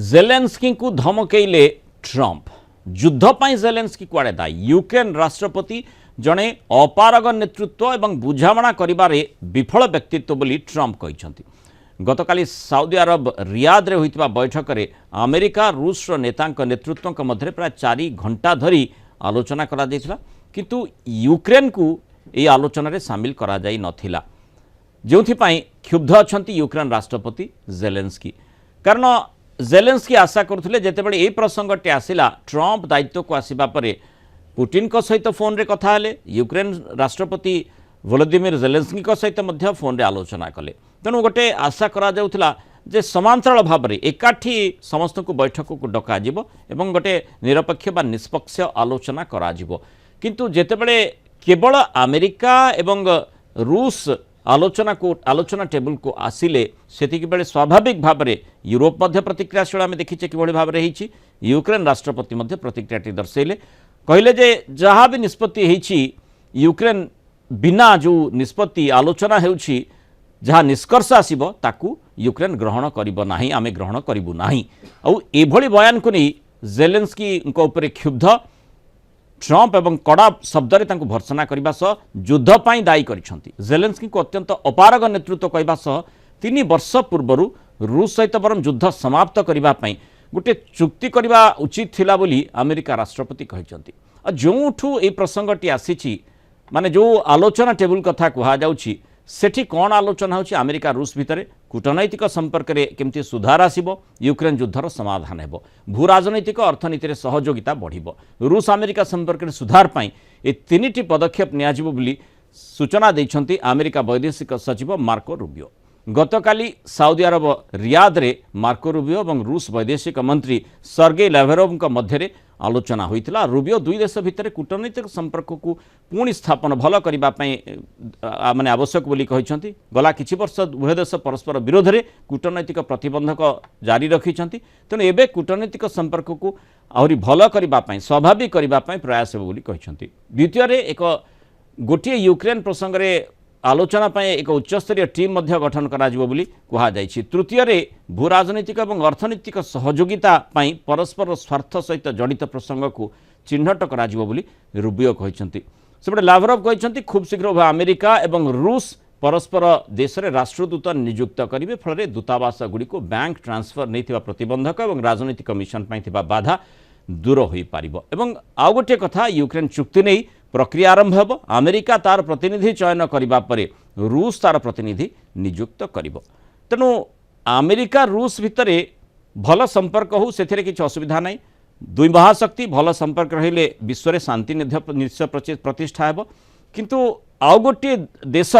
Zelensky को धमकेले Trump युद्ध पर जेलेंस्की कुआड़े दायी यूक्रेन राष्ट्रपति जड़े अपारग नेतृत्व और बुझामणा करिबारे विफल व्यक्तित्व बोली ट्रंप कहते। गतकाली सऊदी अरब रियाद रे होइतिबा बैठक में अमेरिका रूस नेतांक नेतृत्व मध्य प्राय 4 घंटा धरी आलोचना करा जायतिला, किंतु यूक्रेन को यह आलोचना रे सामिल करा जाई नथिला, जोथिपाई क्षुब्ध अछंती यूक्रेन राष्ट्रपति जेलेंस्की। कारण जेलेंस्की आशा करुले जितेबाला ये प्रसंगटे आसला ट्रंप दायित्व को आसवा पर पुटिन को सहित फोन रे कथा हेले, यूक्रेन राष्ट्रपति वोलोदिमिर जेलेंस्की को सहित मध्य फोन रे आलोचना कले। तेणु गोटे आशा करा जाउथला जे समांतराल भाव में एकाठी समस्त को बैठक को डका जिवो एवं गोटे निरपेक्ष बा निष्पक्ष आलोचना करा जिवो, किंतु जेतेबेले केवल अमेरिका एवं रूस आलोचना टेबुल को आसिले सेतिक बेले स्वाभाविक भाव में यूरोप मध्य प्रतिक्रियाशील आम देखीचे कि भाव में होती। यूक्रेन राष्ट्रपति मध्य प्रतिक्रिया दर्शेले, कहले जे जहाँ भी निष्पत्ति होती यूक्रेन बिना जो निष्पत्ति आलोचना होउछि जहाँ निष्कर्ष आसिबो ताकू यूक्रेन ग्रहण करिबो नाही, आमे ग्रहण करिबु नाही। आउ एभली बयान को नहीं जेलेंस्की उपर क्षुब्ध ट्रंप एवं कड़ा शब्द रे तांको भर्सना करबा सह युद्ध पाई दायी करिसंती। जेलेंस्की को अत्यंत अपारग नेतृत्व कहबा सह 3 वर्ष पूर्व रूस सहित बरम युद्ध समाप्त करबा पाई गोटे चुक्ति करबा उचित थिला बोली अमेरिका राष्ट्रपति कहिसंती। जोठू ए प्रसंगटी आसीछि माने जो आलोचना टेबुल कथा कहा जाउछि सेठी कौन आलोचना होछि अमेरिका रूस भितर कूटनैतिक संपर्क में केमती सुधार आसिबो, यूक्रेन युद्धर समाधान हेबो, भू राजनैतिक अर्थनीति रे सहयोगिता बढ़िबो, रूस अमेरिका संपर्क में सुधार पाई ए 3टी पदक्षेप नियाजिबो बोली सूचना दैछंती अमेरिका वैदेशिक सचिव मार्को रूबियो। गतकाली सऊदी अरब रियाद रे मार्को रूबियो और रूस वैदेशिक मंत्री सर्गेई लाव्रोव मध्य आलोचना होइतिला। रूबियो 2 देश भितर कूटनैतिक संपर्क को पुणी स्थापन भल करने माने आवश्यक बोली कहिसंती। गला किछि वर्ष उभय देश परस्पर विरोध में कूटनैतिक प्रतिबंधक जारी रखिछंती, तेणु एबे कूटनैतिक संपर्क को आहरी भल करने स्वाभाविक करने प्रयास हेबो बोली कहिसंती। द्वितीय एक गोटे यूक्रेन प्रसंग में आलोचना पाए एक उच्चस्तरीय टीम मध्य गठन करा जिवो बोली कहा जायछि। तृतीय रे भू राजनीतिक और अर्थनीतिक सहयोगिता पाई परस्पर स्वार्थ सहित जड़ित प्रसंग को चिन्हट करा जिवो बोली रूबियो कहिसंती। सेपटे लाव्रोव कहिसंती खूब शीघ्र अमेरिका एवं रूस परस्पर देश में राष्ट्रदूत नियुक्त करेंगे, फल दूतावास गुड़ी को बैंक ट्रांसफर नहीं प्रतिबंधक और राजनीतिक मिशन पर बाधा दूर हो पारिबो। एवं आउ गोटे कथा यूक्रेन चुक्ति नहीं प्रक्रिया आरंभ हो, अमेरिका तार प्रतिनिधि चयन करबा परे रूस तार प्रतिनिधि नियुक्त करिबो। तेणु अमेरिका रूस भितरे भल संपर्क हो से किसी असुविधा नहीं। दुई महाशक्ति भल संपर्क रहिले विश्व में शांति निश्चय प्रतिष्ठा हेबो, किंतु आउ गोटे देश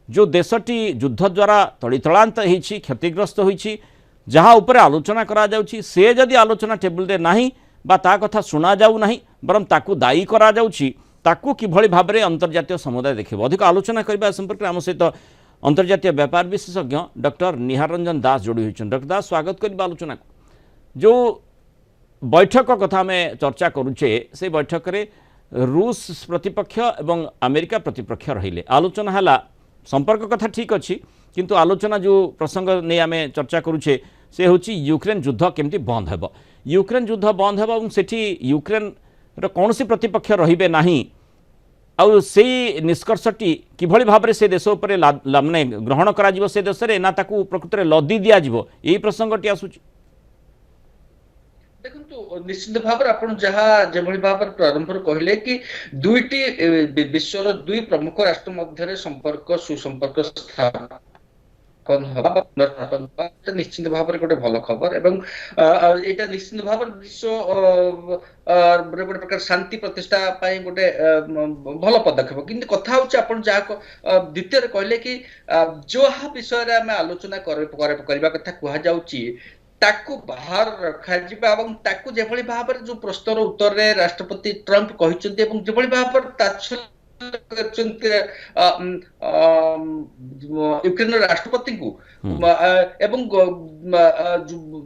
जो देशटी युद्ध द्वारा तड़ीतलांत होइछि क्षतिग्रस्त होइछि जहाँ उपर आलोचना करा जाउछि से जदि आलोचना टेबुल रे नाही बा ता कथा सुना जाऊ नाही बरम ताकू दायी करा जाउछि ताकू किभଳି भाव में अंतर्जातीय समुदाय देखिबो। अधिक आलोचना करबा संपर्क आम सहित अंतर्जातीय व्यापार विशेषज्ञ डॉक्टर निहार रंजन दास जोड़ी होइछन। डॉक्टर दास स्वागत करबा आलोचना को। जो बैठक कथा में चर्चा करुचे से बैठक रे रूस प्रतिपक्ष एवं अमेरिका प्रतिपक्ष रहिले आलोचना हला संपर्क कथा ठीक अच्छी, किंतु आलोचना जो प्रसंग नहीं आम चर्चा करुचे से होची यूक्रेन युद्ध केमती बंद हेबो। यूक्रेन युद्ध बंद हेबो सेठी यूक्रेन कौन सी प्रतिपक्ष रहिबे नाही आउ से निष्कर्षटी किभଳି भाव में से देश उपर माने ग्रहण करा जिवो से देश रे ना ताकू प्रकृत रे लदी दिया जिवो एही प्रसंगटी आसुची। देखो निश्चित भाव आपण जहाँ जेभଳି भाव प्रारंभ कहले कि दुईटी विश्वर 2 प्रमुख राष्ट्र मध्य संपर्क सुसंपर्क स्थापन निश्चित भाव गोटे भल खबर एवं यहाँ निश्चित भाव विश्व गोटे प्रकार शांति प्रतिष्ठा गोटे भल पदक्षेप। किंतु कथा होची जहाँ द्वितीय कहले कि जो विषय आम आलोचना करबा कथा कहा जाउची ताकू बाहर रखा जिबा एवं ताकू जेभଳି भाव जो प्रश्नर उत्तर रे राष्ट्रपति ट्रंप कहिसंती एवं जेभଳି भाव तात्सल्य ୟୁକ୍ରେନ ରାଷ୍ଟ୍ରପତି ଏବଂ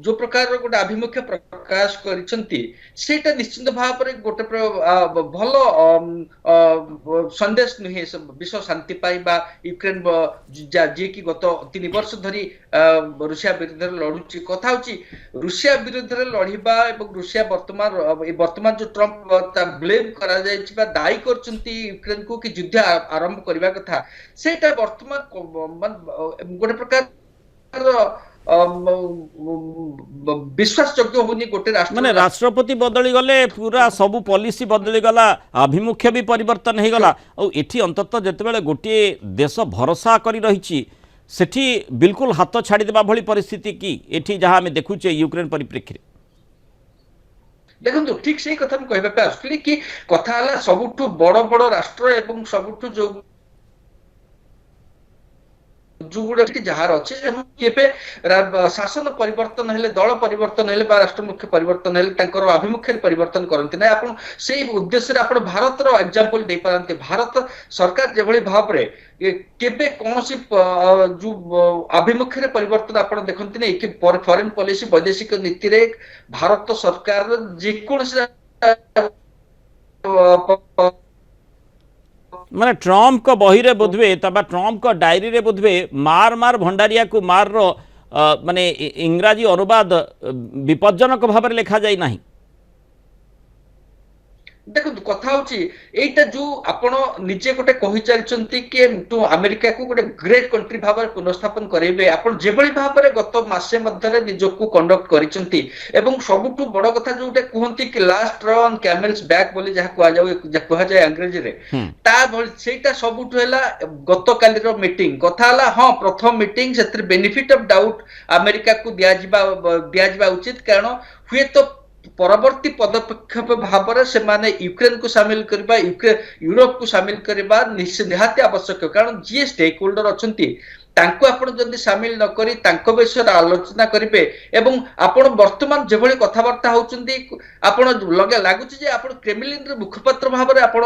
ଯୋଉ ପ୍ରକାର ଗୋଟେ ଆଭିମୁଖ୍ୟ ପ୍ରକାଶ କରିଛନ୍ତି ସେଇଟା ନିଶ୍ଚିତ ଭାବରେ ଗୋଟେ ଭଲ ସନ୍ଦେଶ ନୁହେଁ ବିଶ୍ୱ ଶାନ୍ତି ପାଇଁ ବା ୟୁକ୍ରେନ ଯିଏକି ଗତ 3 ବର୍ଷ ଧରି ରୁଷିଆ ବିରୁଦ୍ଧରେ ଲଢୁଛି। କଥା ହଉଛି ରୁଷିଆ ବିରୁଦ୍ଧରେ ଲଢିବା ଏବଂ ରୁଷିଆ ବର୍ତ୍ତମାନ ଯୋଉ ଟ୍ରମ୍ପ ବ୍ଲେମ କରାଯାଇଛି ବା ଦାୟୀ କରୁଛନ୍ତି ୟୁକ୍ରେନକୁ କି ଯୁଦ୍ଧ ଆରମ୍ଭ କରିବା କଥା, ସେଇଟା ବର୍ତ୍ତମାନ ଗୋଟେ ପ୍ରକାର विश्वास योग्य होनी गोटे राष्ट्र माने राष्ट्रपति बदली गले पूरा सबु पॉलिसी बदली गला, आभिमुख्य भी परिवर्तन हो गला। और एठी अंततः जेतेबेले गोटे देश भरोसा करी रहिछि सेठी बिल्कुल हाथ छाड़ी देबा भली परिस्थिति की एठी जहां हमें देखुचे यूक्रेन परिप्रेक्षी देखो ठीक से कथा हम कहबा पे आसली कि कथा हला सबुठु बड़ बड़ राष्ट्र एवं सबुठु जो जुगुड़ा कि जहार अच्छे केबे शासन परिवर्तन हेले दल परिवर्तन हेले बा राष्ट्र मुख्य परिवर्तन हेले तांकर अभिमुख्य परिवर्तन करंती ना आपण सेही उद्देश्य रे आपण भारत रो एग्जांपल दे पारंती। भारत सरकार जेभली भाव रे केबे कोनसी जो अभिमुख्य रे परिवर्तन आपण देखंती नै कि फॉरेन पॉलिसी वैदेशिक नीति रे भारत सरकार जे कोनसी माने ट्रम्प को बही रे बोधवे तबा ट्रम्प को डायरी रे बोधवे मार मार भंडारिया को मार रो माने इंग्राजी अनुवाद विपज्जनक भाव में लिखा जाई नाही। देखो कथा होची एटा जो आपण निजे गोटे कहि चलचंती कि तो अमेरिका को गोटे ग्रेट कंट्री भाव में पुनर्स्थापन करेबे आपण जेबळी भाव में गत मासे मध्य निजको कंडक्ट करिसंती एवं सबुठु बड़ कथा जोटे कहंती कि लास्ट रन कैमल्स बैक बोली जहा कहा जाय अंग्रेजी रे ता सेटा सबुठु हैला गत काली रो मीटिंग कथा हला। हां प्रथम मीटिंग सेतिर बेनिफिट ऑफ डाउट अमेरिका को दिया उचित कारण हुए तो परवर्ती पदक्षेप भाव में से माने यूक्रेन को शामिल करबा यूरोप को शामिल करबा निहाती आवश्यक कारण जी स्टेक होल्डर अछंती तांको आपण जदि शामिल न करी तांको विषय आलोचना करिवे एवं आपण वर्तमान जेभली कथावार्ता होउचंती आपण लगे लागुची जे आपण क्रेमलिन रे मुखपत्र भाव में आपण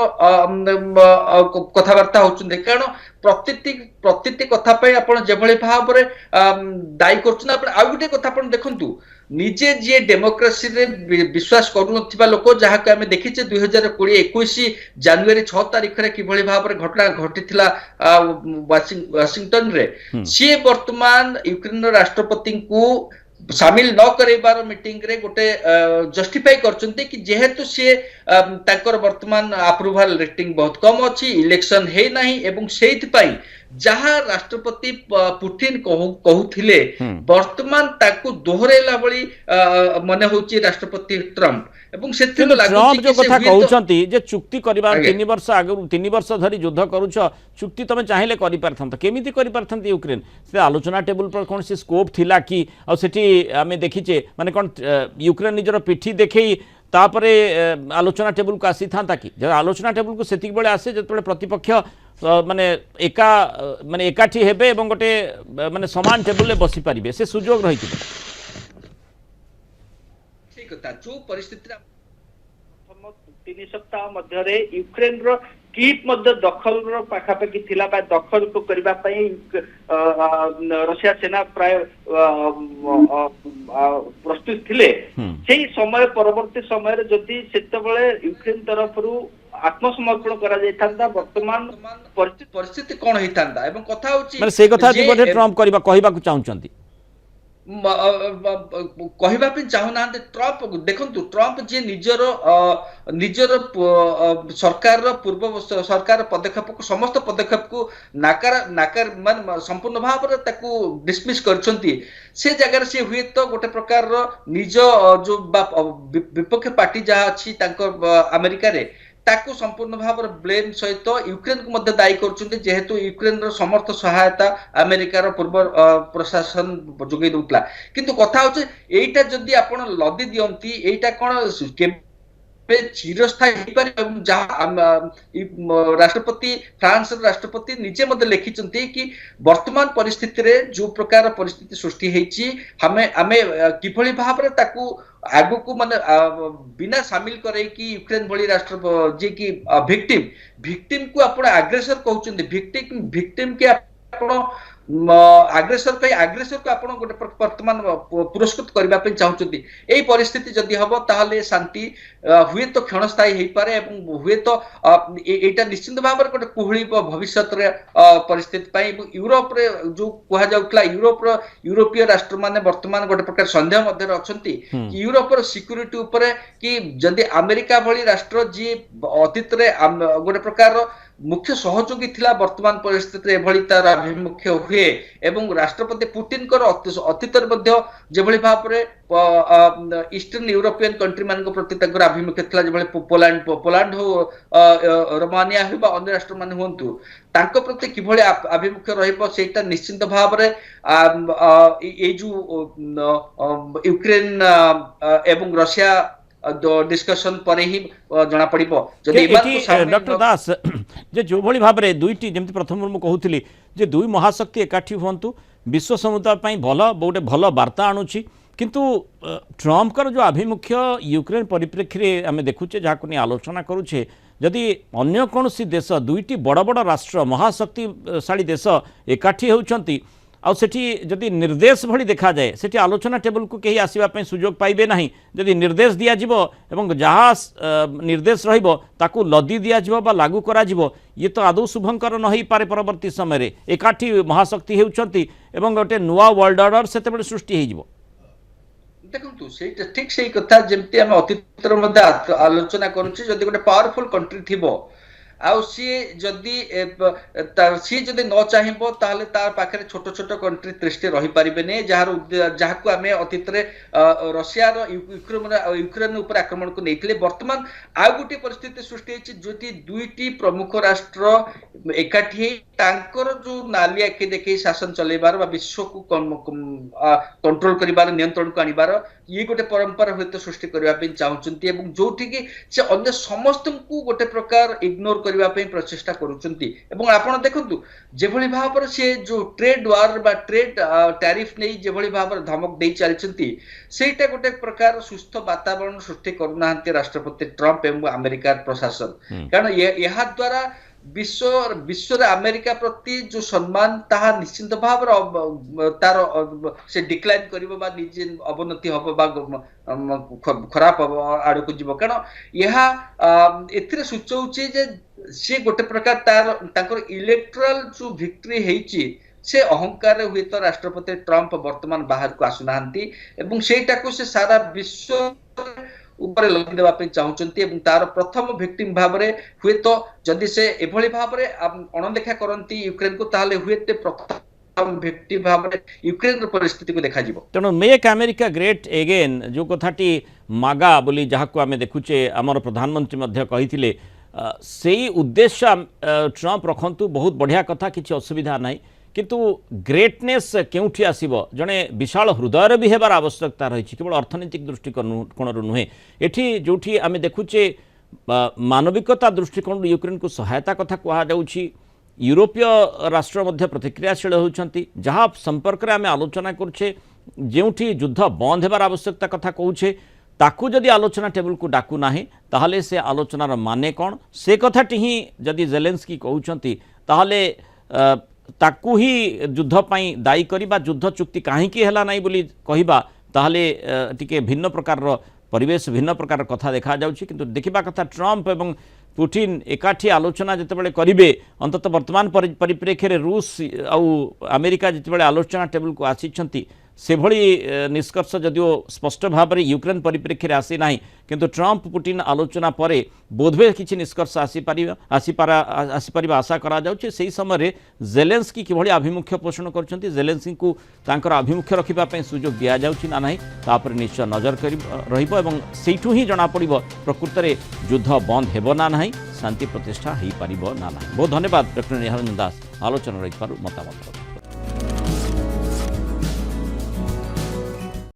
कथावार्ता होउचंती कारण प्रतिति कथा पे आपण जेभली भाव में दायी करछन। आपण आ गुटे कथा आपण देखंतु निजे जे डेमोक्रेसी रे विश्वास करू नथिबा लोक जहा के हमें देखिचे 2020-21 जनवरी 6 तारिख रे किभली भाव में घटना घटिथिला वाशिंगटन रे सी वर्तमान यूक्रेन राष्ट्रपति को शामिल न करेबार मीटिंग रे गोटे जस्टिफाई करचंती कि जेहेतु सी ताकर वर्तमान अप्रूवल रेटिंग बहुत कम अछि इलेक्शन हे नाही एवं सेहित पई जहां राष्ट्रपति पुतिन कहूथिले वर्तमान ताकू दोहरेला बळी मने होची राष्ट्रपति ट्रम्प एवं सेतिर ट्रम्प जो कथा कहउचंती जे चुक्ति करबा 3 वर्ष आगे 3 वर्ष धरी युद्ध करूछ चुक्ति तमे चाहिले करि परथंत केमिति करि परथंत यूक्रेन से आलोचना टेबल पर कोन से स्कोप थिला कि आ सेठी हमें देखिचे माने कोन यूक्रेन निजर पिठी देखै तापरे आलोचना टेबल को आसी था कि जब आलोचना टेबल को सेतिक बेले आसे जतबे प्रतिपक्ष माने एकाठी हेबे एवं गोटे माने समान टेबल ले बसी परिबे से सुजोग रही थी। ठीक था जो परिस्थिति 3 सप्ताह मध्य रे यूक्रेन रो कीट मध्य दखल रो पाखापाखि थिला बा दखल को करबा पई रशिया सेना प्राय प्रस्तुत थिले सेही समय परवर्ती समय रे जति सेतबेले यूक्रेन तरफ रु आत्मसमर्पण करा जायथांदा वर्तमान परिस्थिति कोन होइथांदा एवं कथा होची माने से कथा दिबोटे ट्रम्प कहबा को चाहउचंती कहबा पे चाहू ना ट्रम्प देखंतु ट्रम्प जे निजर सरकार रो पूर्व सरकार पदक्षेप को समस्त पदक्षेप को नाकार मान संपूर्ण भाव रे ताकू डिसमिस करछंती से जगह से हुए तो गोटे प्रकार रो निज जो विपक्ष पार्टी जहा अछि तांको अमेरिका रे ताकू संपूर्ण भाव ब्लेम सहित यूक्रेन को मध्य दायी करछंती जेहेतु यूक्रेन रो समर्थ सहायता अमेरिका रो पूर्व प्रशासन जोगे दोतला किंतु कथा होचे एटा जदी आपण लदी दियंती एटा कोन के चिरस्थायी पर राष्ट्रपति फ्रांस राष्ट्रपति निजे मध्य लिखिचंती कि वर्तमान परिस्थिति रे जो प्रकार परिस्थिति सृष्टि हेची हमें किभली भाव रे ताकू ଆଗକୁ ମାନେ ବିନା ସାମିଲ କରେଇକି ୟୁକ୍ରେନ ଭଳି ରାଷ୍ଟ୍ର ଯିଏ କି ଭିକ୍ଟିମ କୁ ଆପଣ ଆଗ୍ରେସର କହୁଛନ୍ତି, ଭିକ୍ଟିମ କି ଆପଣ ଆଗ୍ରେସରକୁ ଆପଣ ଗୋଟେ ବର୍ତ୍ତମାନ ପୁରସ୍କୃତ କରିବା ପାଇଁ ଚାହୁଁଛନ୍ତି। ଏଇ ପରିସ୍ଥିତି ଯଦି ହବ ତାହେଲେ ଶାନ୍ତି ହୁଏତ କ୍ଷଣସ୍ଥାୟୀ ହେଇପାରେ ଏବଂ ହୁଏତ ଏଇଟା ନିଶ୍ଚିନ୍ତ ଭାବରେ ଗୋଟେ କୁହୁଳିବ ଭବିଷ୍ୟତରେ ପରିସ୍ଥିତି ପାଇଁ। ଏବଂ ୟୁରୋପରେ ଯୋଉ କୁହାଯାଉଥିଲା ୟୁରୋପୀୟ ରାଷ୍ଟ୍ରମାନେ ବର୍ତ୍ତମାନ ଗୋଟେ ପ୍ରକାର ସନ୍ଦେହ ମଧ୍ୟରେ ଅଛନ୍ତି କି ୟୁରୋପର ସିକ୍ୟୁରିଟି ଉପରେ, କି ଯଦି ଆମେରିକା ଭଳି ରାଷ୍ଟ୍ର ଯିଏ ଅତୀତରେ ଗୋଟେ ପ୍ରକାର ମୁଖ୍ୟ ସହଯୋଗୀ ଥିଲା, ବର୍ତ୍ତମାନ ପରିସ୍ଥିତିରେ ଏଭଳି ତାର ଆଭିମୁଖ୍ୟ ହୁଏ ଏବଂ ରାଷ୍ଟ୍ରପତି ପୁଟିନଙ୍କର ଅତୀତରେ ମଧ୍ୟ ଯେଭଳି ଭାବରେ ଇଷ୍ଟର୍ଣ୍ଣ ୟୁରୋପିଆନ କଣ୍ଟ୍ରି ମାନଙ୍କ ପ୍ରତି ତାଙ୍କର ଆଭିମୁଖ୍ୟ ଥିଲା, ଯେଭଳି ପୋଲାଣ୍ଡ ହଉ ରୋମାନିଆ ହଉ ବା ଅନ୍ୟ ରାଷ୍ଟ୍ରମାନେ ହୁଅନ୍ତୁ, ତାଙ୍କ ପ୍ରତି କିଭଳି ଆଭିମୁଖ୍ୟ ରହିବ ସେଇଟା ନିଶ୍ଚିନ୍ତ ଭାବରେ ଏଇ ଯୋଉ ୟୁକ୍ରେନ ଏବଂ ରଷିଆ ডিসকশন পরে হি জনা পড়িব যদি এমানকু সামনে ডক্টর দাস যে যেভাবে ভাবে দুইটি যেমন প্রথম মু কହୁଥିଲି যে দুই মহাশক্তি একাঠি হুঁতু বিশ্ব সমুদায় পাই ভালো গোটে ভালো বার্তা আনুছি, কিন্তু ট্রম্পর যে আভিমুখ্য ইউক্রেন পরিপ্রেক্ষী আমি দেখুছে যা নিয়ে আলোচনা করুছে, যদি অন্য কৌশি দেশ দুইটি বড় বড় রাষ্ট্র মহাশক্তিশালী দেশ একাঠি হচ্ছেন आउठी जदि निर्देश भली देखा जाए सेठी आलोचना टेबल को कहीं आसवाई सुजोग पाइबे ना, जदि निर्देश दिज्व एवं जहाँ निर्देश रही लदी दिज्व बा लागू करा ये तो आदौ शुभंकर न हो पारे परवर्ती समय एकाठी महाशक्ति होती गोटे नुआ वर्ल्ड अर्डर से सृष्टि हो। देखु ସେଇଟା ଠିକ ସେଇ କଥା ଯେମିତି ଆମେ ଅତୀତରେ ମଧ୍ୟ ଆଲୋଚନା କରୁଛେ, ଯଦି ଗୋଟେ ପାୱାରଫୁଲ କଣ୍ଟ୍ରି ଥିବ ଆଉ ସିଏ ଯଦି ନ ଚାହିଁବ ତାହେଲେ ତାର ପାଖରେ ଛୋଟ ଛୋଟ କଣ୍ଟ୍ରି ଦୃଷ୍ଟି ରହିପାରିବେନି, ଯାହାକୁ ଆମେ ଅତୀତରେ ରଷିଆର ୟୁକ୍ରେନ ଉପରେ ଆକ୍ରମଣକୁ ନେଇଥିଲେ। ବର୍ତ୍ତମାନ ଆଉ ଗୋଟିଏ ପରିସ୍ଥିତି ସୃଷ୍ଟି ହେଇଛି ଯୋଉଠି ଦୁଇଟି ପ୍ରମୁଖ ରାଷ୍ଟ୍ର ଏକାଠି ହେଇ ତାଙ୍କର ଯୋଉ ନାଲି ଆଖି ଦେଖେଇ ଶାସନ ଚଲେଇବାର ବା ବିଶ୍ୱକୁ କଣ୍ଟ୍ରୋଲ କରିବାର, ନିୟନ୍ତ୍ରଣକୁ ଆଣିବାର ଇଏ ଗୋଟେ ପରମ୍ପରା ହୁଏତ ସୃଷ୍ଟି କରିବା ପାଇଁ ଚାହୁଁଛନ୍ତି ଏବଂ ଯୋଉଠିକି ସେ ଅନ୍ୟ ସମସ୍ତଙ୍କୁ ଗୋଟେ ପ୍ରକାର ଇଗ୍ନୋର କରିବା ପାଇଁ ପ୍ରଚେଷ୍ଟା କରୁଛନ୍ତି। ଏବଂ ଆପଣ ଦେଖନ୍ତୁ ଯେଭଳି ଭାବରେ ସେ ଯୋଉ ଟ୍ରେଡ ୱାର ବା ଟ୍ରେଡ ଟ୍ୟାରିଫ ନେଇ ଯେଭଳି ଭାବରେ ଧମକ ଦେଇ ଚାଲିଛନ୍ତି, ସେଇଟା ଗୋଟେ ପ୍ରକାର ସୁସ୍ଥ ବାତାବରଣ ସୃଷ୍ଟି କରୁନାହାନ୍ତି ରାଷ୍ଟ୍ରପତି ଟ୍ରମ୍ପ ଏବଂ ଆମେରିକାର ପ୍ରଶାସନ। କାରଣ ଏହା ଦ୍ୱାରା ବିଶ୍ୱରେ ଆମେରିକା ପ୍ରତି ଯୋଉ ସମ୍ମାନ ତାହା ନିଶ୍ଚିନ୍ତ ଭାବରେ ତାର ସେ ଡିକ୍ଲାଇନ କରିବ ବା ନିଜେ ଅବନତି ହବ ବା ଖରାପ ଆଡକୁ ଯିବ। କାରଣ ଏହା ଏଥିରେ ସୂଚଉଛି ଯେ ସେ ଗୋଟେ ପ୍ରକାର ତାଙ୍କର ଇଲେକ୍ଟ୍ରାଲ ଯୋଉ ଭିକ୍ଟ୍ରି ହେଇଛି ସେ ଅହଙ୍କାରରେ ହୁଏତ ରାଷ୍ଟ୍ରପତି ଟ୍ରମ୍ପ ବର୍ତ୍ତମାନ ବାହାରକୁ ଆସୁନାହାନ୍ତି ଏବଂ ସେଇଟାକୁ ସେ ସାରା ବିଶ୍ୱ ଉପରେ ଲଦି ଦେବା ପାଇଁ ଚାହୁଁଛନ୍ତି ଏବଂ ତାର ପ୍ରଥମ ଭିକ୍ଟିମ ଭାବରେ ହୁଏତ ଯଦି ସେ ଏଭଳି ଭାବରେ ଅଣଦେଖା କରନ୍ତି ୟୁକ୍ରେନକୁ, ତାହେଲେ ହୁଏତ ପ୍ରଥମ ଭିକ୍ଟିମ ଭାବରେ ୟୁକ୍ରେନର ପରିସ୍ଥିତିକୁ ଦେଖାଯିବ। ତେଣୁ ମେକ୍ ଆମେରିକା ଗ୍ରେଟ୍ ଏଗେନ୍ जो कथाटी मागा बोली जहाँ आम देखुचे आमर प्रधानमंत्री मध्य कही से उद्देश्य ट्रम्प रखु बहुत बढ़िया कथा, किसी असुविधा ना, किंतु ग्रेटनेस केउठी आसीबो जने विशाल हृदय भी हेबार आवश्यकता रही, केवल अर्थनैतिक दृष्टिकोण नुहे। एठी जोठी आमे देखुचे मानविकता दृष्टिकोण यूक्रेन को सहायता कथा कहा जाउछि, यूरोपीय राष्ट्र मध्य प्रतिक्रियाशील होउछंती, जहाँ संपर्क में आमे आलोचना करुछे, जेउठी युद्ध बंद हेबार आवश्यकता कथा कहूछे ताकू जदि आलोचना टेबल को डाकू नाही ताहले से आलोचनार माने कौन से कथाटी ही जदि जेलेंस्की कहउछंती ताहले ताकू ही युद्ध पाई दायी करिबा, युद्ध चुक्ति कहीं है ना बोली कहबा ताहले टिके भिन्न प्रकार परिवेश भिन्न प्रकार कथा देखा जाउछि। किंतु देखिबा कथा ट्रम्प एवं पुटिन एकाठी आलोचना जितेबाला करेंगे अंतत वर्तमान परिप्रेक्षी रूस आउ अमेरिका जितेबाला आलोचना टेबल को आसी से भली निष्कर्ष जदिओ स्पष्ट भाव में यूक्रेन परिप्रेक्षी आसी ना, किंतु ट्रम्प पुटिन आलोचना पर बोधवे किसी निष्कर्ष आसीपार आशा करा जाउछि। सेही समय जेलेंस्की किभली आभिमुख्य पोषण करछन्ति, जेलेंस्की को तांकर आभिमुख्य रखिबा पई सुजोग दिया जाउछि ना नाही तापर निश्चय नजर रहिबो एवं सेठू ही जना पड़िबो प्रकृत में युद्ध बंद हेबो ना नाही, शांति प्रतिष्ठा हो पारिबो ना नाही। बहुत धन्यवाद डॉक्टर निहाररंजन दास आलोचना रही मतामत।